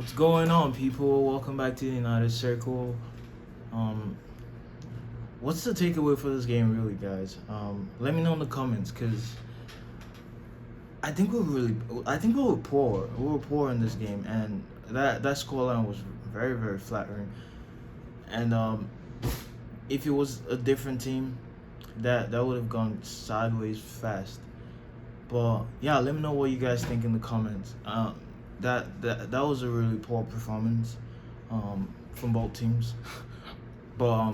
What's going on, people? Welcome back to the United Circle. Um, what's the takeaway for this game, really, guys? Let me know in the comments, cause I think we were poor. We were poor in this game, and that scoreline was very, very flattering. And if it was a different team, that would have gone sideways fast. But yeah, let me know what you guys think in the comments. That was a really poor performance from both teams. But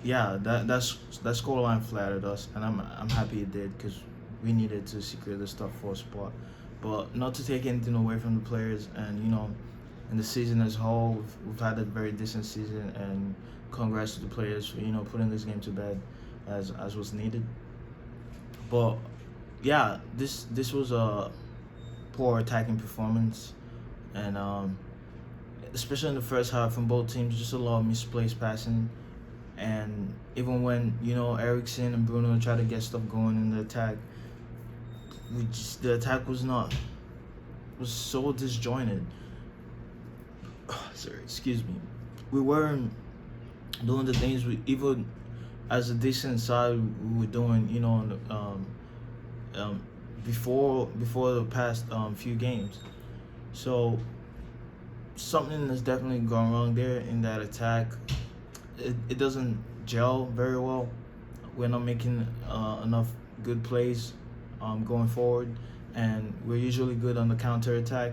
yeah, that scoreline flattered us, and I'm happy it did because we needed to secure this top four spot. But not to take anything away from the players, and in the season as a whole, we've had a very decent season, and congrats to the players for putting this game to bed as was needed. But yeah, this was a poor attacking performance, and especially in the first half from both teams, just a lot of misplaced passing. And even when Ericsson and Bruno tried to get stuff going in the attack, the attack was so disjointed. Sorry, excuse me. We weren't doing the things we even as a decent side we were doing. Um, before the past few games. So something is definitely going wrong there in that attack. It doesn't gel very well. We're not making enough good plays going forward, and we're usually good on the counter attack,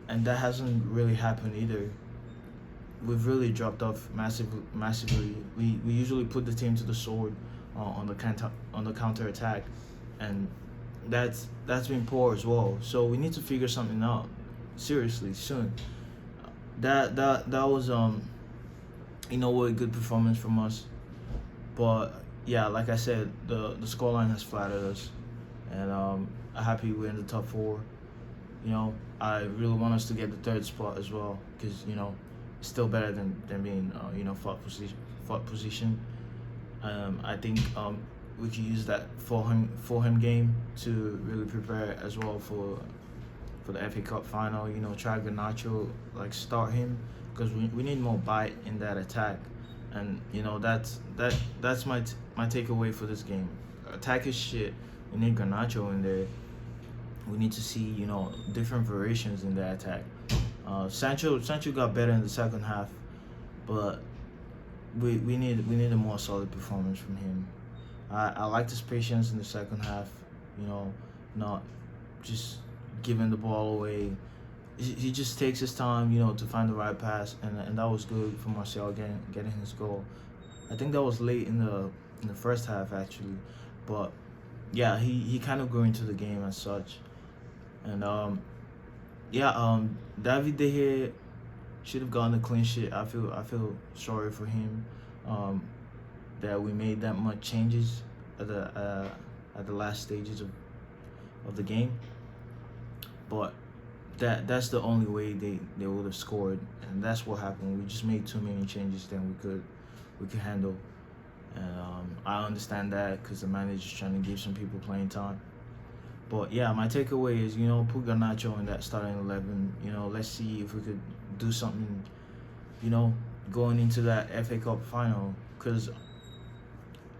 and that hasn't really happened either. We've really dropped off massively. We usually put the team to the sword on the counter attack, and that's been poor as well. So we need to figure something out seriously soon. That was a good performance from us. But yeah, like I said, the scoreline has flattered us, and I'm happy we're in the top four. I really want us to get the third spot as well, because it's still better than being fourth position. I think we could use that Fulham game to really prepare as well for the FA Cup final. Try Garnacho, like start him, because we need more bite in that attack, and that's my takeaway for this game. Attack is shit. We need Garnacho in there. We need to see different variations in the attack. Sancho got better in the second half, but we need a more solid performance from him. I liked his patience in the second half. Not just giving the ball away. He just takes his time, to find the right pass, and that was good for Martial getting his goal. I think that was late in the first half actually, but yeah, he kind of grew into the game as such, and yeah, David De Gea should have gotten a clean sheet. I feel sorry for him, um, that we made that much changes at the last stages of the game, but that's the only way they would have scored, and that's what happened. We just made too many changes than we could handle, and I understand that because the manager's trying to give some people playing time. But yeah, my takeaway is put Garnacho in that starting 11. Let's see if we could do something. Going into that FA Cup final, because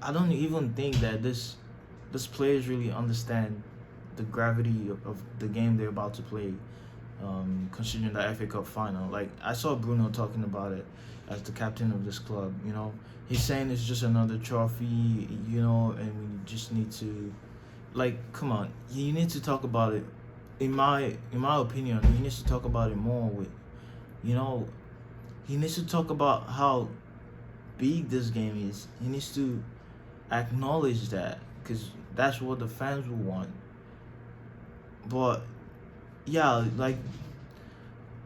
I don't even think that this players really understand the gravity of the game they're about to play. Considering the FA Cup final, like I saw Bruno talking about it as the captain of this club. He's saying it's just another trophy. And we just need to, like, come on, you need to talk about it. In my opinion, he needs to talk about it more with, you know, he needs to talk about how big this game is. He needs to acknowledge that, because that's what the fans will want. But yeah, like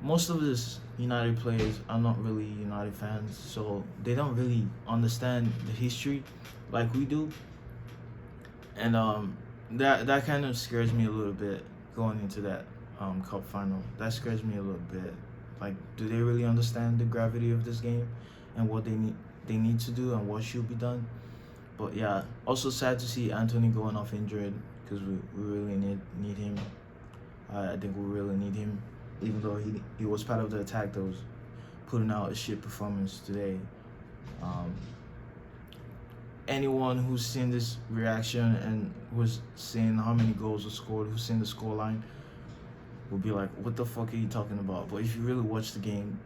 most of this United players are not really United fans, so they don't really understand the history like we do, and that kind of scares me a little bit going into that cup final. That scares me a little bit. Like, do they really understand the gravity of this game and what they need to do and what should be done? But yeah, also sad to see Anthony going off injured, because we really need him. I think we really need him. even though he was part of the attack that was putting out a shit performance today. Um, Anyone who's seen this reaction and who's seen how many goals were scored, who's seen the score line, will be like, "What the fuck are you talking about?" But if you really watch the game,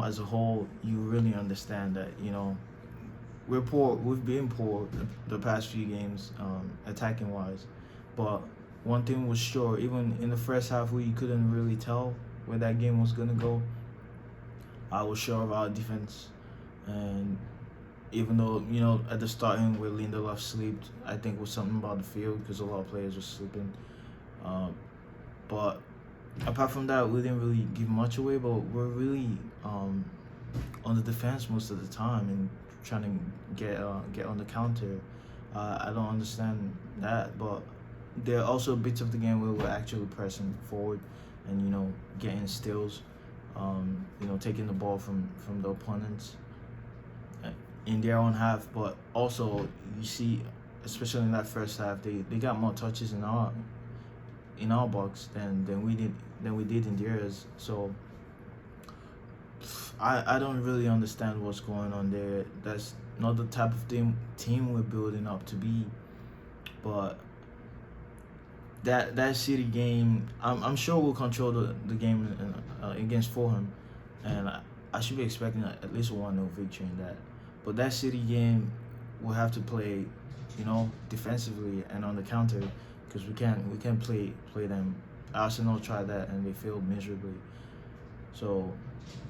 as a whole, you really understand that we're poor. We've been poor the past few games, attacking wise. But one thing was sure, even in the first half, where you couldn't really tell where that game was gonna go, I was sure of our defense. And even though at the starting where Lindelof slept, I think was something about the field because a lot of players were sleeping. But apart from that, we didn't really give much away. But we're really on the defense most of the time and trying to get on the counter. I don't understand that, but there are also bits of the game where we're actually pressing forward and getting steals, taking the ball from the opponents in their own half. But also you see, especially in that first half, they got more touches in our box than we did in theirs. So I don't really understand what's going on there. That's not the type of team we're building up to be. But that City game, I'm sure we'll control the game against Fulham, and I should be expecting at least 1-0 victory in that. But that City game, we'll have to play, defensively and on the counter, because we can't play them. Arsenal tried that and they failed miserably. So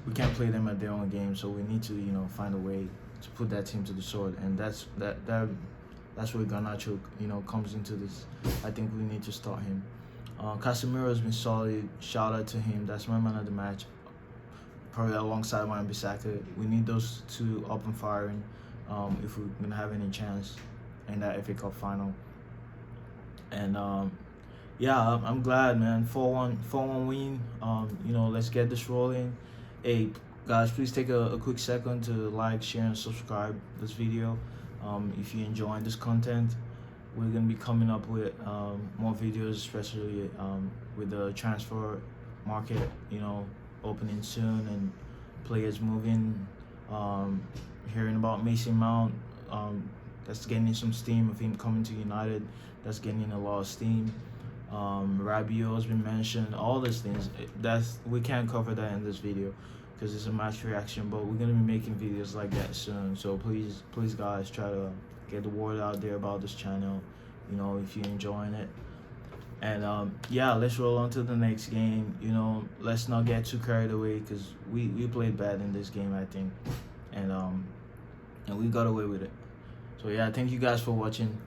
we can't play them at their own game. So we need to find a way to put that team to the sword, and that's where Garnacho comes into this. I think we need to start him. Casemiro has been solid. Shout out to him. That's my man of the match. Probably alongside Wan-Bissaka. We need those two up and firing if we're gonna have any chance in that FA Cup final. And yeah, I'm glad, man. 4-1 win. Let's get this rolling. Hey, guys, please take a quick second to like, share, and subscribe this video. If you're enjoying this content, we're gonna be coming up with more videos, especially with the transfer market, opening soon and players moving. Hearing about Mason Mount, that's gaining some steam of him coming to United. That's gaining a lot of steam. Rabiot has been mentioned. All these things, we can't cover that in this video because it's a match reaction, but we're gonna be making videos like that soon. So please guys, try to get the word out there about this channel, if you're enjoying it. And yeah, let's roll on to the next game. Let's not get too carried away because we played bad in this game, I think, and we got away with it. So yeah, thank you guys for watching.